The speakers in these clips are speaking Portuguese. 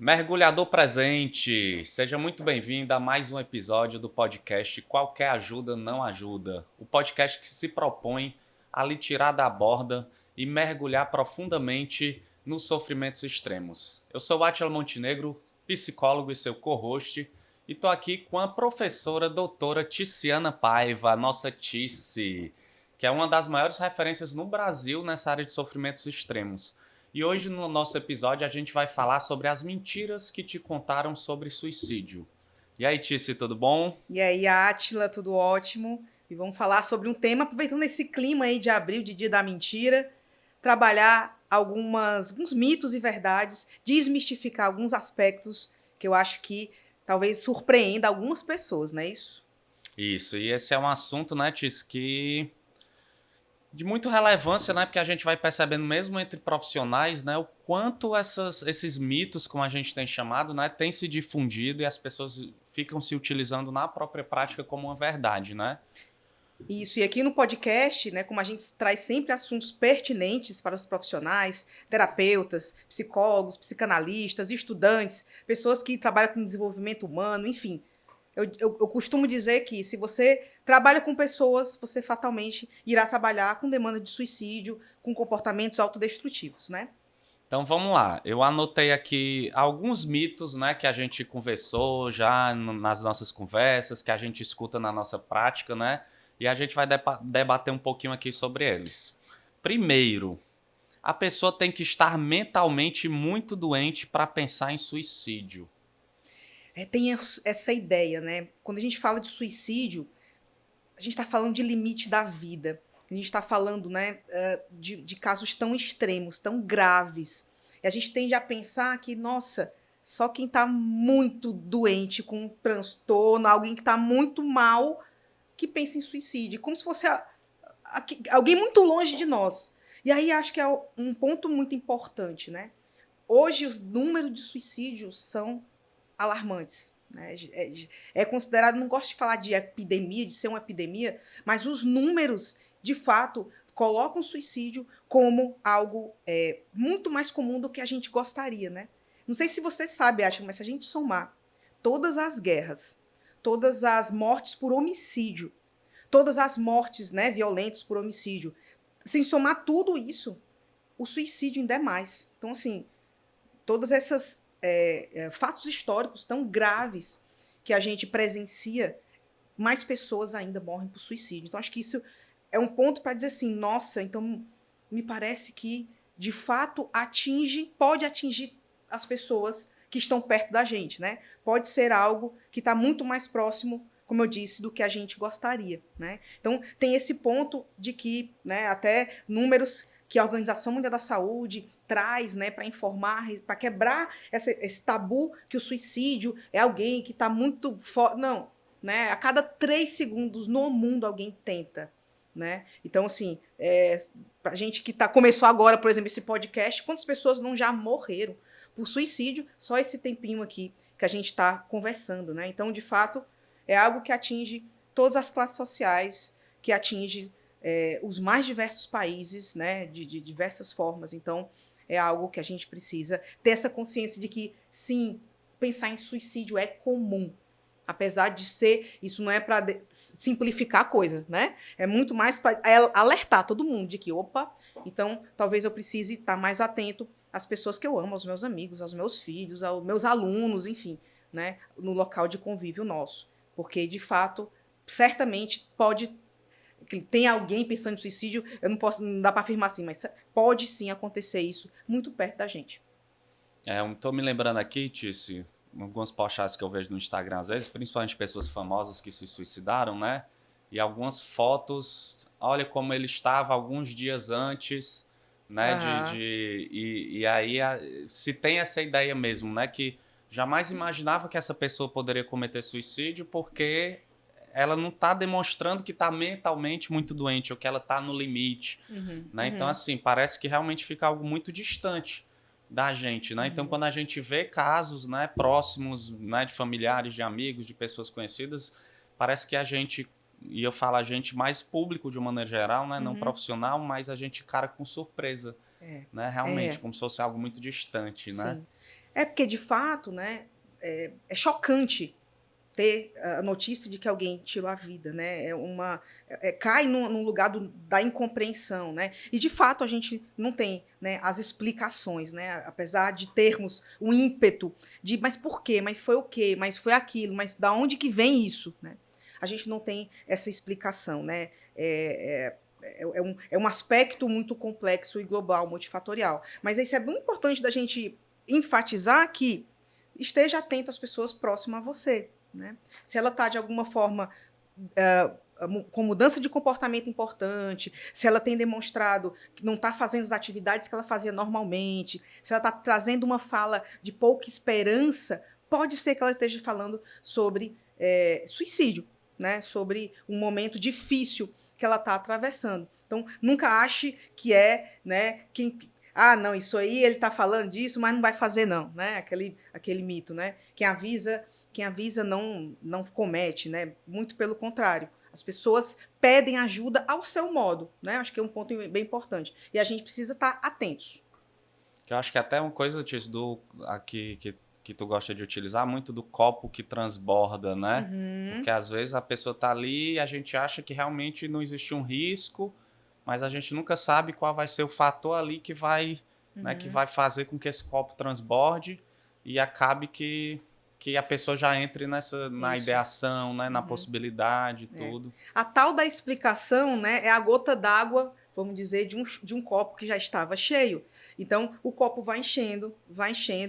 Mergulhador presente, seja muito bem-vindo a mais um episódio do podcast Qualquer Ajuda Não Ajuda. O podcast que se propõe a lhe tirar da borda e mergulhar profundamente nos sofrimentos extremos. Eu sou Átila Montenegro, psicólogo e seu co-host, e estou aqui com a professora doutora Ticiana Paiva, a nossa Tici, que é uma das maiores referências no Brasil nessa área de sofrimentos extremos. E hoje no nosso episódio a gente vai falar sobre as mentiras que te contaram sobre suicídio. E aí, Tici, tudo bom? E aí, Átila, tudo ótimo? E vamos falar sobre um tema, aproveitando esse clima aí de abril, de Dia da Mentira, trabalhar alguns mitos e verdades, desmistificar alguns aspectos que eu acho que talvez surpreenda algumas pessoas, não é isso? Isso, e esse é um assunto, né, Tici, que de muita relevância, né, porque a gente vai percebendo mesmo entre profissionais, né, o quanto esses mitos, como a gente tem chamado, né, têm se difundido e as pessoas ficam se utilizando na própria prática como uma verdade, né? Isso, e aqui no podcast, né, como a gente traz sempre assuntos pertinentes para os profissionais, terapeutas, psicólogos, psicanalistas, estudantes, pessoas que trabalham com desenvolvimento humano, enfim. Eu costumo dizer que se você trabalha com pessoas, você fatalmente irá trabalhar com demanda de suicídio, com comportamentos autodestrutivos, né? Então vamos lá, eu anotei aqui alguns mitos, né, que a gente conversou já nas nossas conversas, que a gente escuta na nossa prática, né, e a gente vai debater um pouquinho aqui sobre eles. Primeiro, a pessoa tem que estar mentalmente muito doente para pensar em suicídio. Tem essa ideia, né? Quando a gente fala de suicídio, a gente está falando de limite da vida. A gente está falando, né, de casos tão extremos, tão graves. E a gente tende a pensar que, nossa, só quem está muito doente, com um transtorno, alguém que está muito mal, que pensa em suicídio. Como se fosse alguém muito longe de nós. E aí acho que é um ponto muito importante, né? Hoje os números de suicídios são alarmantes. Né? É considerado, não gosto de falar de epidemia, de ser uma epidemia, mas os números, de fato, colocam o suicídio como algo muito mais comum do que a gente gostaria, né? Não sei se você sabe, Ashley, mas se a gente somar todas as guerras, todas as mortes por homicídio, todas as mortes, né, violentas por homicídio, sem somar tudo isso, o suicídio ainda é mais. Então, assim, todas essas fatos históricos tão graves que a gente presencia, mais pessoas ainda morrem por suicídio. Então, acho que isso é um ponto para dizer assim, nossa, então me parece que, de fato, pode atingir as pessoas que estão perto da gente, né? Pode ser algo que está muito mais próximo, como eu disse, do que a gente gostaria, né? Então, tem esse ponto de que, né, até números que a Organização Mundial da Saúde traz, né, para informar, para quebrar esse tabu que o suicídio é alguém que está muito forte. Não, né? A cada 3 segundos no mundo alguém tenta, né? Então, assim, para gente que começou agora, por exemplo, esse podcast, quantas pessoas não já morreram por suicídio só esse tempinho aqui que a gente está conversando, né? Então, de fato, é algo que atinge todas as classes sociais, que atinge os mais diversos países, né, de diversas formas. Então, é algo que a gente precisa ter essa consciência de que, sim, pensar em suicídio é comum. Apesar de ser, isso não é para simplificar a coisa, né? É muito mais para alertar todo mundo de que, opa, então talvez eu precise estar mais atento às pessoas que eu amo, aos meus amigos, aos meus filhos, aos meus alunos, enfim, né, no local de convívio nosso. Porque, de fato, certamente tem alguém pensando em suicídio, não dá para afirmar assim, mas pode sim acontecer isso muito perto da gente. Eu tô me lembrando aqui, Tici, algumas postagens que eu vejo no Instagram, às vezes, principalmente pessoas famosas que se suicidaram, né? E algumas fotos, olha como ele estava alguns dias antes, né? Aham. E aí se tem essa ideia mesmo, né? Que jamais imaginava que essa pessoa poderia cometer suicídio porque ela não está demonstrando que está mentalmente muito doente ou que ela está no limite, Uhum, né? Então, uhum, assim, parece que realmente fica algo muito distante da gente, né? Então, uhum. quando a gente vê casos, né, próximos, né, de familiares, de amigos, de pessoas conhecidas, parece que a gente, e eu falo a gente mais público de uma maneira geral, né, não Uhum. profissional, mas a gente cara com surpresa, É, né? Realmente, é, como se fosse algo muito distante, né? sim. É porque, de fato, né, é chocante ter a notícia de que alguém tirou a vida, né? Cai num lugar da incompreensão, né? E de fato a gente não tem, né, as explicações, né? Apesar de termos o ímpeto de, mas por quê? Mas foi o quê? Mas foi aquilo? Mas da onde que vem isso, né? A gente não tem essa explicação, né? É um aspecto muito complexo e global, multifatorial. Mas isso é muito importante da gente enfatizar que esteja atento às pessoas próximas a você, né? Se ela está, de alguma forma, com mudança de comportamento importante, se ela tem demonstrado que não está fazendo as atividades que ela fazia normalmente, se ela está trazendo uma fala de pouca esperança, pode ser que ela esteja falando sobre suicídio, né? Sobre um momento difícil que ela está atravessando. Então, nunca ache que né, não, isso aí ele está falando disso, mas não vai fazer não, né? Aquele mito, né? Quem avisa não comete, né? Muito pelo contrário. As pessoas pedem ajuda ao seu modo, né? Acho que é um ponto bem importante. E a gente precisa estar atentos. Eu acho que até uma coisa, Tício, aqui que tu gosta de utilizar muito do copo que transborda, né? Uhum. Porque às vezes a pessoa tá ali e a gente acha que realmente não existe um risco, mas a gente nunca sabe qual vai ser o fator ali que vai, né, que vai fazer com que esse copo transborde e acabe que a pessoa já entre na ideação, né, na possibilidade e tudo. A tal da explicação, né, é a gota d'água, vamos dizer, de um copo que já estava cheio. Então, o copo vai enchendo,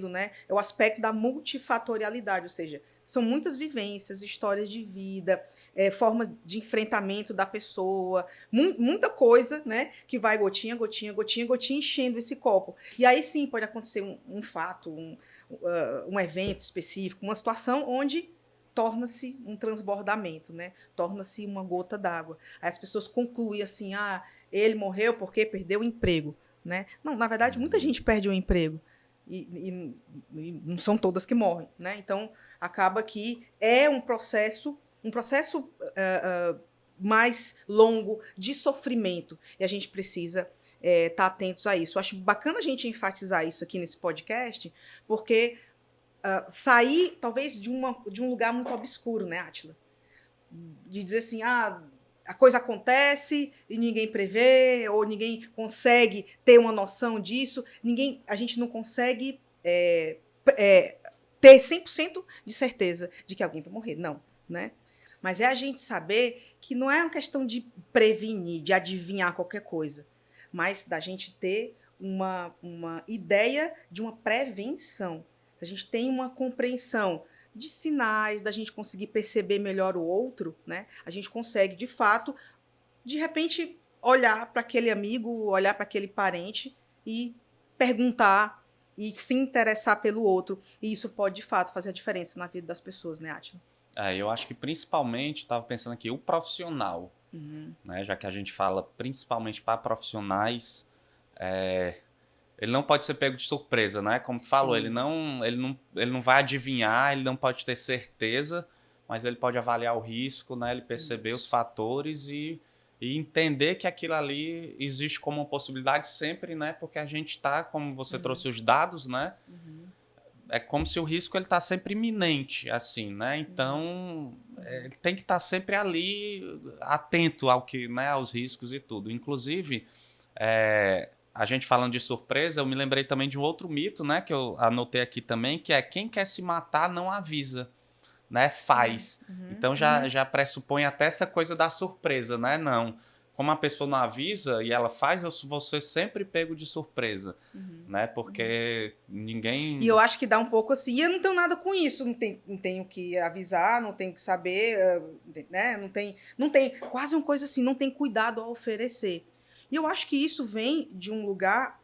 né? É o aspecto da multifatorialidade, ou seja, são muitas vivências, histórias de vida, formas de enfrentamento da pessoa, muita coisa, né, que vai gotinha, gotinha, gotinha, gotinha, enchendo esse copo. E aí sim pode acontecer um fato, um evento específico, uma situação onde torna-se um transbordamento, né? Torna-se uma gota d'água. Aí as pessoas concluem assim, ele morreu porque perdeu o emprego, né? Não, na verdade, muita gente perde o emprego. E não são todas que morrem, né? Então, acaba que é um processo mais longo de sofrimento. E a gente precisa estar atentos a isso. Eu acho bacana a gente enfatizar isso aqui nesse podcast, porque sair, talvez, de um lugar muito obscuro, né, Átila? De dizer assim, a coisa acontece e ninguém prevê, ou ninguém consegue ter uma noção disso, a gente não consegue ter 100% de certeza de que alguém vai morrer, não, né? Mas é a gente saber que não é uma questão de prevenir, de adivinhar qualquer coisa, mas da gente ter uma ideia de uma prevenção. A gente tem uma compreensão de sinais, da gente conseguir perceber melhor o outro, né? A gente consegue, de fato, de repente, olhar para aquele amigo, olhar para aquele parente e perguntar e se interessar pelo outro. E isso pode, de fato, fazer a diferença na vida das pessoas, né, Átila? Eu acho que principalmente, estava pensando aqui, o profissional, né? Já que a gente fala principalmente para profissionais, ele não pode ser pego de surpresa, né? Como tu falou, ele não vai adivinhar, ele não pode ter certeza, mas ele pode avaliar o risco, né? Ele perceber os fatores e entender que aquilo ali existe como uma possibilidade sempre, né? Porque a gente está, como você trouxe os dados, né? É como se o risco ele tá sempre iminente, assim, né? Então, ele tem que estar sempre ali, atento ao que, né, aos riscos e tudo. Inclusive, a gente falando de surpresa, eu me lembrei também de um outro mito, né? Que eu anotei aqui também, que é quem quer se matar não avisa, né? Faz. Então, já pressupõe até essa coisa da surpresa, né? Não. Como a pessoa não avisa e ela faz, eu vou ser sempre pego de surpresa, né? Porque ninguém... E eu acho que dá um pouco assim, e eu não tenho nada com isso, não tenho que avisar, não tenho que saber, né? Não tem quase uma coisa assim, não tem cuidado a oferecer. E eu acho que isso vem de um lugar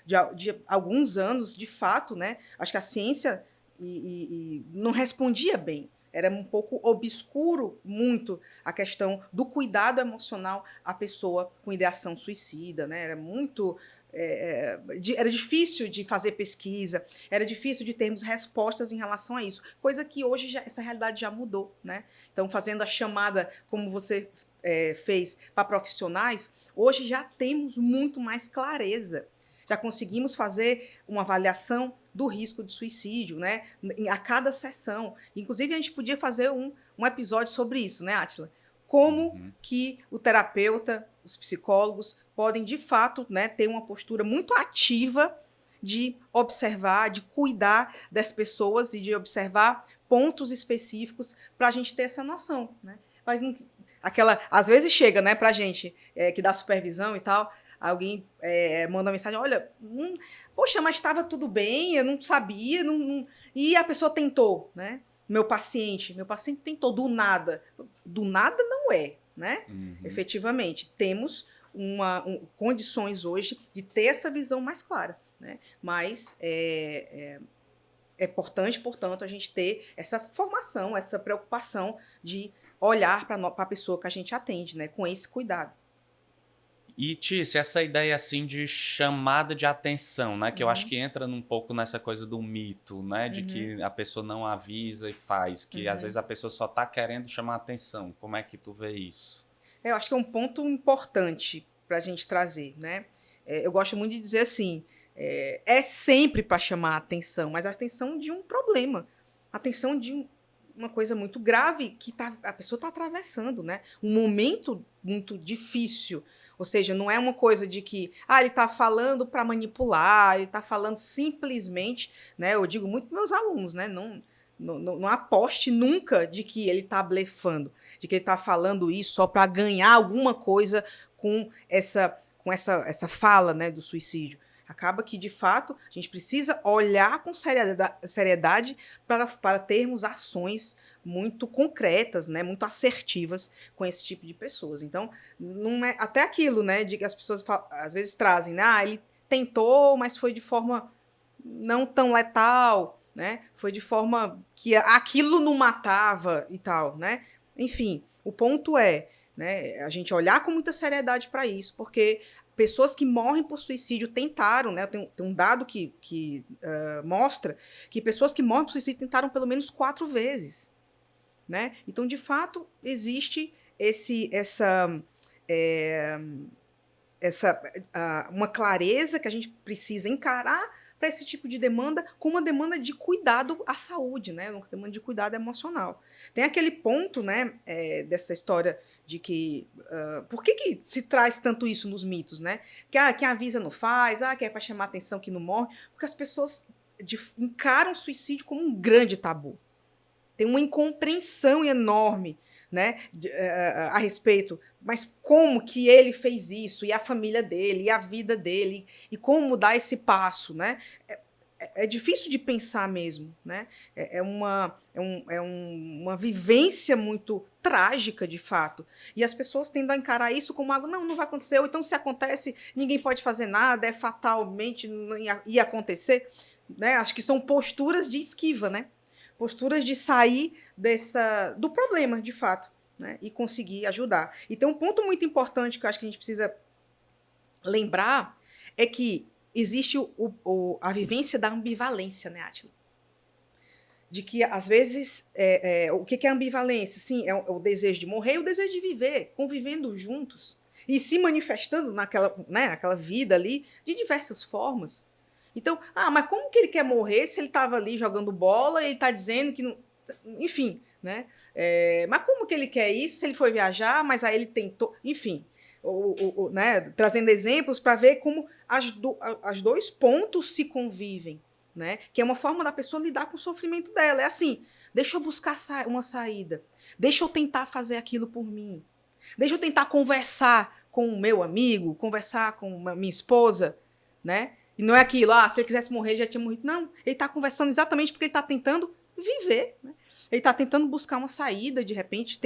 de alguns anos, de fato, né? Acho que a ciência não respondia bem. Era um pouco obscuro muito a questão do cuidado emocional à pessoa com ideação suicida, né? Era muito... era difícil de fazer pesquisa, era difícil de termos respostas em relação a isso, coisa que hoje essa realidade já mudou, né? Então, fazendo a chamada, como você fez, para profissionais, hoje já temos muito mais clareza. já conseguimos fazer uma avaliação do risco de suicídio, né? A cada sessão. Inclusive, a gente podia fazer um episódio sobre isso, né, Átila? Como que o terapeuta, os psicólogos podem, de fato, né, ter uma postura muito ativa de observar, de cuidar das pessoas e de observar pontos específicos para a gente ter essa noção, né? Às vezes chega, né, para a gente que dá supervisão e tal, alguém manda uma mensagem, olha, poxa, mas estava tudo bem, eu não sabia, e a pessoa tentou, né? Meu paciente tentou do nada. Do nada não é, né? Efetivamente, temos condições hoje de ter essa visão mais clara, né? Mas é importante, portanto, a gente ter essa formação, essa preocupação de olhar para a pessoa que a gente atende, né? Com esse cuidado. E, Tícia, essa ideia assim de chamada de atenção, né? Que eu acho que entra um pouco nessa coisa do mito, né? De que a pessoa não avisa e faz, que às vezes a pessoa só está querendo chamar atenção. Como é que tu vê isso? Eu acho que é um ponto importante para a gente trazer, né? Eu gosto muito de dizer assim, é sempre para chamar a atenção, mas a atenção de um problema, a atenção de uma coisa muito grave que a pessoa está atravessando, né? Um momento muito difícil. Ou seja, não é uma coisa de que ele está falando para manipular, ele está falando simplesmente, né? Eu digo muito para meus alunos, né? Não aposte nunca de que ele está blefando, de que ele está falando isso só para ganhar alguma coisa com essa fala, né, do suicídio. Acaba que, de fato, a gente precisa olhar com seriedade para termos ações muito concretas, né, muito assertivas com esse tipo de pessoas. Então, não é até aquilo, né, de que as pessoas às vezes trazem, né, ele tentou, mas foi de forma não tão letal, né, foi de forma que aquilo não matava e tal, né. Enfim, o ponto é, né, a gente olhar com muita seriedade para isso, porque pessoas que morrem por suicídio tentaram, né? Tem um dado que mostra que pessoas que morrem por suicídio tentaram pelo menos 4 vezes, né? Então, de fato, existe uma clareza que a gente precisa encarar para esse tipo de demanda como uma demanda de cuidado à saúde, né? Uma demanda de cuidado emocional. Tem aquele ponto, né, dessa história de que... por que se traz tanto isso nos mitos, né? Que quem avisa não faz, que é para chamar atenção que não morre, porque as pessoas encaram o suicídio como um grande tabu. Tem uma incompreensão enorme, né, a respeito, mas como que ele fez isso, e a família dele, e a vida dele, e como dar esse passo, né? É difícil de pensar mesmo, né? É uma vivência muito trágica, de fato. E as pessoas tendem a encarar isso como algo, não vai acontecer, ou então se acontece, ninguém pode fazer nada, é fatalmente, não ia acontecer, né? Acho que são posturas de esquiva, né? Posturas de sair do problema, de fato, né? E conseguir ajudar. E tem um ponto muito importante que eu acho que a gente precisa lembrar, é que existe a vivência da ambivalência, né, Átila? De que, às vezes, o que é ambivalência? Sim, é o desejo de morrer e o desejo de viver, convivendo juntos e se manifestando naquela vida ali de diversas formas. Então, mas como que ele quer morrer se ele estava ali jogando bola e ele está dizendo que não... Enfim, né? Mas como que ele quer isso se ele foi viajar, mas aí ele tentou... Enfim, né? Trazendo exemplos para ver como as dois pontos se convivem, né? Que é uma forma da pessoa lidar com o sofrimento dela. É assim, deixa eu buscar uma saída, deixa eu tentar fazer aquilo por mim, deixa eu tentar conversar com o meu amigo, conversar com a minha esposa, né? E não é aquilo, se ele quisesse morrer, ele já tinha morrido. Não, ele está conversando exatamente porque ele está tentando viver, né? Ele está tentando buscar uma saída, de repente,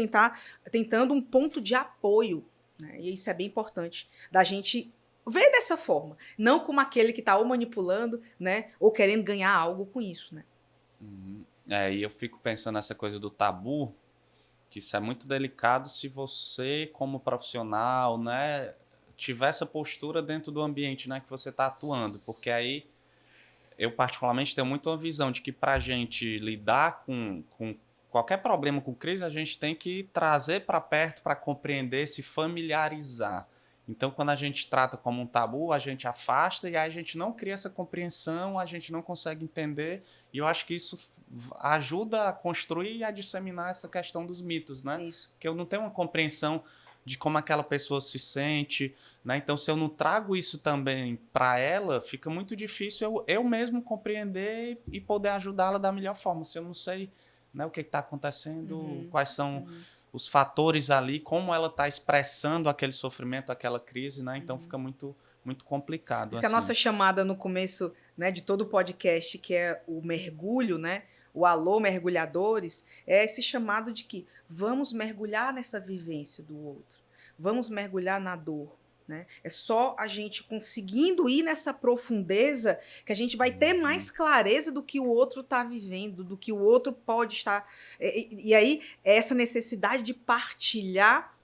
tentando um ponto de apoio, né? E isso é bem importante, da gente ver dessa forma, não como aquele que está ou manipulando, né, ou querendo ganhar algo com isso, né? E eu fico pensando nessa coisa do tabu, que isso é muito delicado se você, como profissional, né, tiver essa postura dentro do ambiente, né, que você está atuando, porque aí eu particularmente tenho muito uma visão de que para a gente lidar com qualquer problema com crise, a gente tem que trazer para perto para compreender, se familiarizar. Então, quando a gente trata como um tabu, a gente afasta e aí a gente não cria essa compreensão, a gente não consegue entender. E eu acho que isso ajuda a construir e a disseminar essa questão dos mitos, né? Isso. Porque eu não tenho uma compreensão de como aquela pessoa se sente, né? Então, se eu não trago isso também para ela, fica muito difícil eu mesmo compreender e poder ajudá-la da melhor forma. Se eu não sei, né, o que está acontecendo, quais são os fatores ali, como ela está expressando aquele sofrimento, aquela crise, né? Então fica muito, muito complicado. Por isso que a nossa chamada no começo, né, de todo o podcast, que é o mergulho, né? O alô, mergulhadores, é esse chamado de que vamos mergulhar nessa vivência do outro, vamos mergulhar na dor. Né? É só a gente conseguindo ir nessa profundeza que a gente vai ter mais clareza do que o outro está vivendo, do que o outro pode estar. E aí, essa necessidade de partilhar,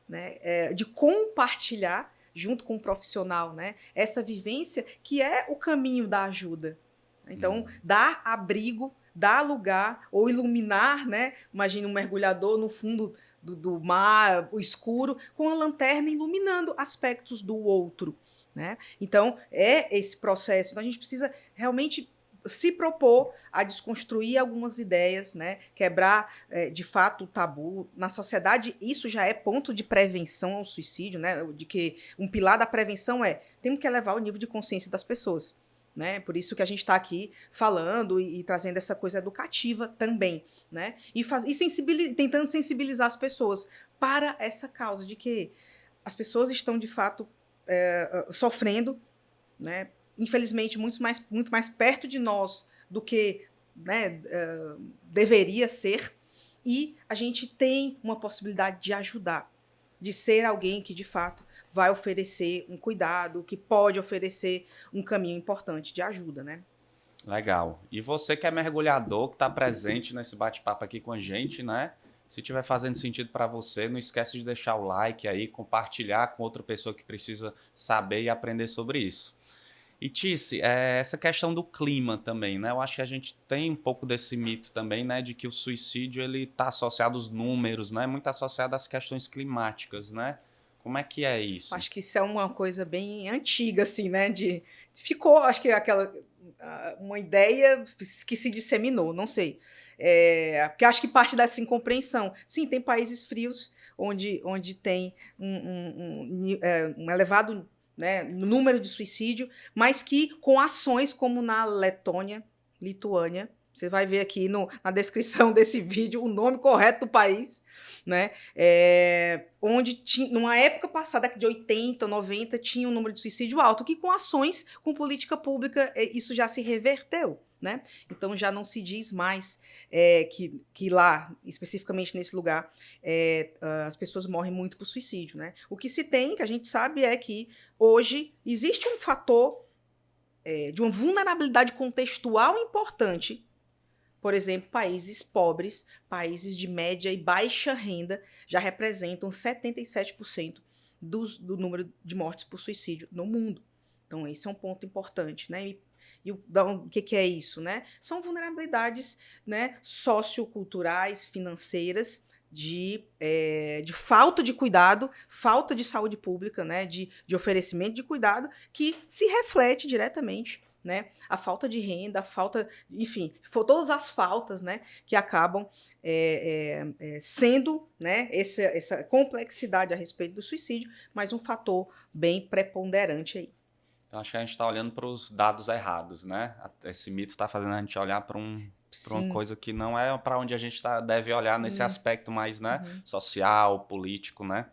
né? De compartilhar junto com o profissional, né? Essa vivência que é o caminho da ajuda. Então, dar abrigo, dar lugar ou iluminar, né? Imagina um mergulhador no fundo do mar, o escuro, com a lanterna iluminando aspectos do outro, né? Então, é esse processo. Então, a gente precisa realmente se propor a desconstruir algumas ideias, né? Quebrar, de fato, o tabu. Na sociedade, isso já é ponto de prevenção ao suicídio, né? De que um pilar da prevenção temos que elevar o nível de consciência das pessoas. Né? Por isso que a gente está aqui falando e trazendo essa coisa educativa também, né? E tentando sensibilizar as pessoas para essa causa de que as pessoas estão, de fato, sofrendo, né? Infelizmente, muito mais perto de nós do que, né, deveria ser, e a gente tem uma possibilidade de ajudar, de ser alguém que, de fato, vai oferecer um cuidado, que pode oferecer um caminho importante de ajuda, né? Legal. E você que é mergulhador, que está presente nesse bate-papo aqui com a gente, né? Se estiver fazendo sentido para você, não esquece de deixar o like aí, compartilhar com outra pessoa que precisa saber e aprender sobre isso. E Tice, essa questão do clima também, né? Eu acho que a gente tem um pouco desse mito também, né? De que o suicídio ele está associado aos números, né? Muito associado às questões climáticas, né? Como é que é isso? Acho que isso é uma coisa bem antiga, assim, né? Ficou, acho que uma ideia que se disseminou, não sei. Porque acho que parte dessa incompreensão. Sim, tem países frios onde tem um elevado, né, número de suicídio, mas que com ações como na Letônia, Lituânia, você vai ver aqui na descrição desse vídeo o nome correto do país, né? Onde numa época passada, de 80, 90, tinha um número de suicídio alto, que com ações, com política pública, isso já se reverteu. Né? Então já não se diz mais que lá, especificamente nesse lugar, as pessoas morrem muito por suicídio. Né? O que se tem, que a gente sabe, é que hoje existe um fator de uma vulnerabilidade contextual importante. Por exemplo, países pobres, países de média e baixa renda, já representam 77% do número de mortes por suicídio no mundo. Então, esse é um ponto importante. Né? E o que é isso? Né? São vulnerabilidades, né, socioculturais, financeiras, de falta de cuidado, falta de saúde pública, né, de oferecimento de cuidado, que se reflete diretamente, né, a falta de renda, a falta, enfim, todas as faltas, né, que acabam sendo, né, essa complexidade a respeito do suicídio, mas um fator bem preponderante aí. Então, acho que a gente está olhando para os dados errados, né? Esse mito está fazendo a gente olhar para uma coisa que não é para onde a gente deve olhar nesse aspecto mais, né, social, político, né?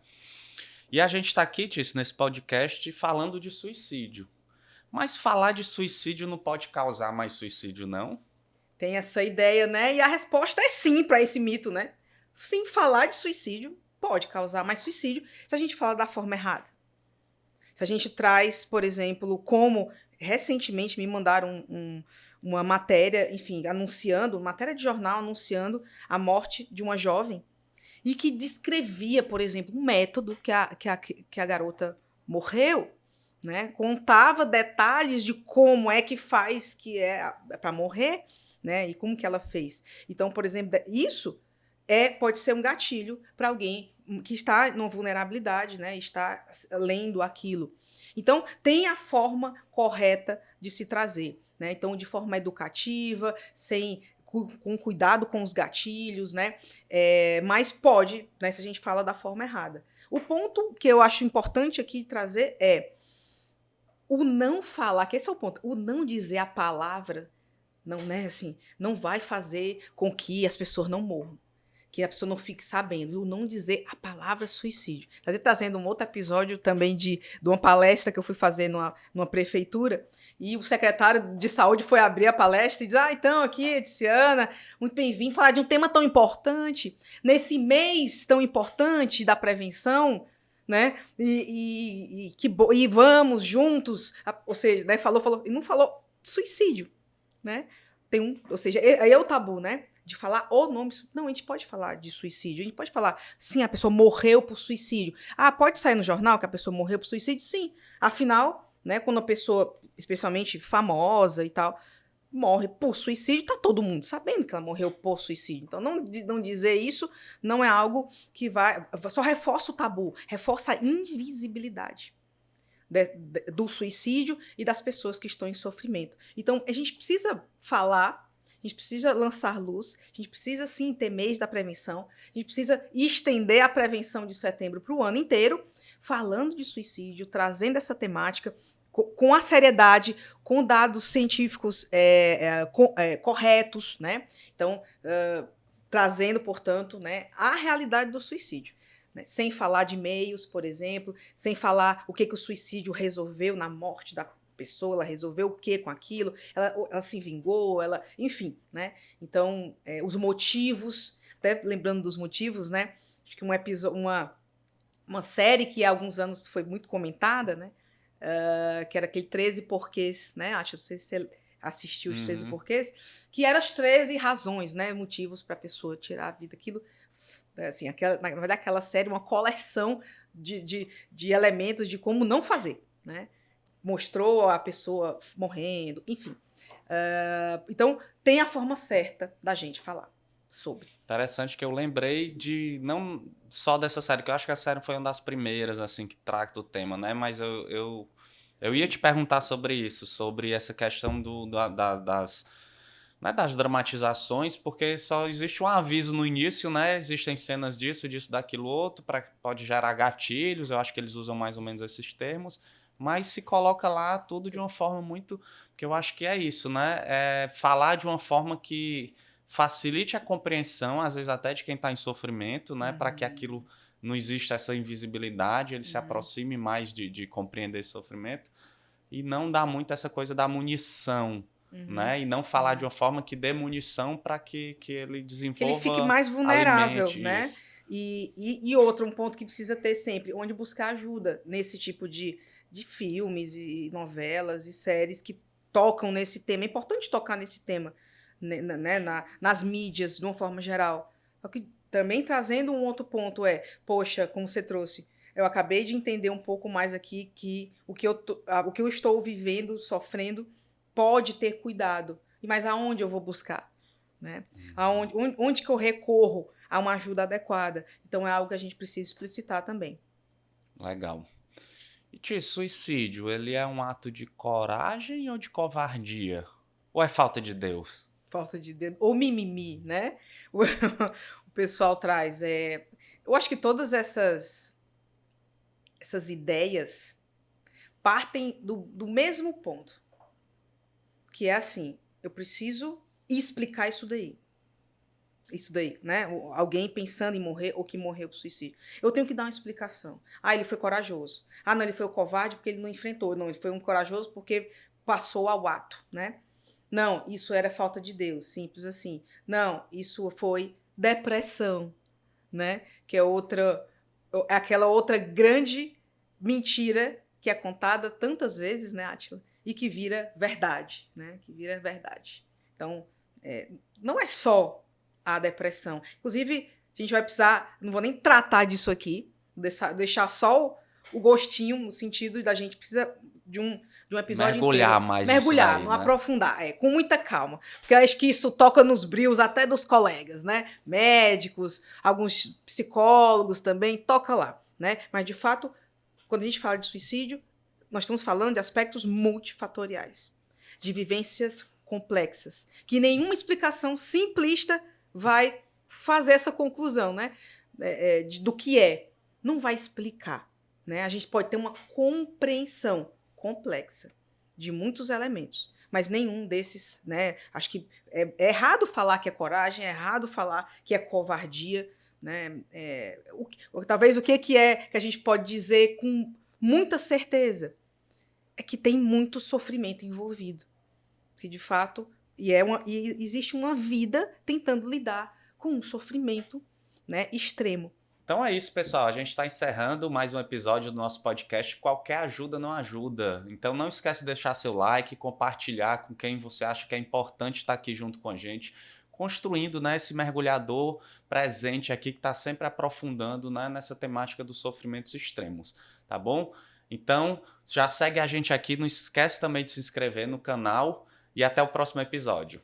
E a gente está aqui, Tice, nesse podcast falando de suicídio. Mas falar de suicídio não pode causar mais suicídio, não? Tem essa ideia, né? E a resposta é sim para esse mito, né? Sim, falar de suicídio pode causar mais suicídio se a gente fala da forma errada. Se a gente traz, por exemplo, como recentemente me mandaram uma matéria, enfim, matéria de jornal anunciando a morte de uma jovem e que descrevia, por exemplo, um método que a garota morreu, né? Contava detalhes de como é que faz que é para morrer, né? E como que ela fez. Então, por exemplo, isso pode ser um gatilho para alguém que está numa vulnerabilidade, né? Está lendo aquilo. Então, tem a forma correta de se trazer, né? Então, de forma educativa, com cuidado com os gatilhos, né? Mas pode, né, se a gente fala da forma errada. O ponto que eu acho importante aqui trazer é o não falar, que esse é o ponto, o não dizer a palavra, não, né, assim, não vai fazer com que as pessoas não morram, que a pessoa não fique sabendo, e o não dizer a palavra suicídio. Estou trazendo um outro episódio também de uma palestra que eu fui fazer numa prefeitura, e o secretário de saúde foi abrir a palestra e diz, então, aqui, Ediciana, muito bem-vindo, falar de um tema tão importante, nesse mês tão importante da prevenção, né? E vamos juntos, ou seja, né, falou, e não falou suicídio, né? Ou seja, aí é o tabu, né? De falar o nome. Não, a gente pode falar de suicídio. A gente pode falar, sim, a pessoa morreu por suicídio. Pode sair no jornal que a pessoa morreu por suicídio? Sim. Afinal, né, quando a pessoa, especialmente famosa e tal, morre por suicídio, tá todo mundo sabendo que ela morreu por suicídio. Então, não dizer isso não é algo que só reforça o tabu, reforça a invisibilidade do suicídio e das pessoas que estão em sofrimento. Então, a gente precisa falar, a gente precisa lançar luz, a gente precisa, sim, ter mês da prevenção, a gente precisa estender a prevenção de setembro para o ano inteiro, falando de suicídio, trazendo essa temática com a seriedade, com dados científicos corretos, né? Então, trazendo, portanto, né, a realidade do suicídio. Né? Sem falar de meios, por exemplo, sem falar o que o suicídio resolveu na morte da pessoa, ela resolveu o que com aquilo, ela se vingou, enfim, né? Então, os motivos, até lembrando dos motivos, né? Acho que uma série que há alguns anos foi muito comentada, né? Que era aquele 13 porquês, né? Acho, não sei se você assistiu os 13 porquês, que eram as 13 razões, né? Motivos para a pessoa tirar a vida. Aquilo, assim, na verdade, aquela série, uma coleção de elementos de como não fazer, né? Mostrou a pessoa morrendo, enfim. Então, tem a forma certa da gente falar sobre. Interessante que eu lembrei de, não só dessa série, que eu acho que a série foi uma das primeiras, assim, que trata do tema, né? Mas eu ia te perguntar sobre isso, sobre essa questão das dramatizações, porque só existe um aviso no início, né? Existem cenas disso, daquilo, outro, pode gerar gatilhos, eu acho que eles usam mais ou menos esses termos, mas se coloca lá tudo de uma forma muito... que eu acho que é isso, né? Falar de uma forma que facilite a compreensão, às vezes até de quem está em sofrimento, né? Para que aquilo não exista essa invisibilidade, ele se aproxime mais de compreender esse sofrimento e não dá muito essa coisa da munição, né? E não falar de uma forma que dê munição para que ele desenvolva, que ele fique mais vulnerável, né? Isso. E outro, um ponto que precisa ter sempre, onde buscar ajuda nesse tipo de filmes e novelas e séries que tocam nesse tema. É importante tocar nesse tema, né, nas mídias, de uma forma geral. Só que também trazendo um outro ponto poxa, como você trouxe, eu acabei de entender um pouco mais aqui que o que eu estou vivendo, sofrendo, pode ter cuidado. Mas aonde eu vou buscar? Né? Onde que eu recorro a uma ajuda adequada? Então é algo que a gente precisa explicitar também. Legal. E suicídio, ele é um ato de coragem ou de covardia? Ou é falta de Deus? Falta de Deus. Ou mimimi, né? O pessoal traz. Eu acho que todas essas ideias partem do mesmo ponto. Que é assim, eu preciso explicar isso daí. Isso daí, né? Alguém pensando em morrer ou que morreu por suicídio. Eu tenho que dar uma explicação. Ele foi corajoso. Não, ele foi o covarde porque ele não enfrentou. Não, ele foi um corajoso porque passou ao ato, né? Não, isso era falta de Deus, simples assim. Não, isso foi depressão, né? Que é aquela outra grande mentira que é contada tantas vezes, né, Átila? E que vira verdade, né? Que vira verdade. Então, não é só a depressão. Inclusive, a gente vai precisar, não vou nem tratar disso aqui, deixar só o gostinho, no sentido da gente precisa de um episódio mergulhar inteiro. mais Mergulhar, isso daí, não né? aprofundar, com muita calma. Porque eu acho que isso toca nos brios até dos colegas, né? Médicos, alguns psicólogos também, toca lá, né? Mas, de fato, quando a gente fala de suicídio, nós estamos falando de aspectos multifatoriais, de vivências complexas, que nenhuma explicação simplista vai fazer essa conclusão, né? Do que é. Não vai explicar, né? A gente pode ter uma compreensão complexa de muitos elementos, mas nenhum desses, né? Acho que é errado falar que é coragem, é errado falar que é covardia, né? Talvez o que é que a gente pode dizer com muita certeza é que tem muito sofrimento envolvido, que de fato e existe uma vida tentando lidar com um sofrimento, né, extremo. Então é isso, pessoal. A gente está encerrando mais um episódio do nosso podcast. Qualquer ajuda não ajuda. Então não esquece de deixar seu like, compartilhar com quem você acha que é importante estar aqui junto com a gente, construindo, né, esse mergulhador presente aqui que está sempre aprofundando, né, nessa temática dos sofrimentos extremos, tá bom? Então já segue a gente aqui, não esquece também de se inscrever no canal e até o próximo episódio.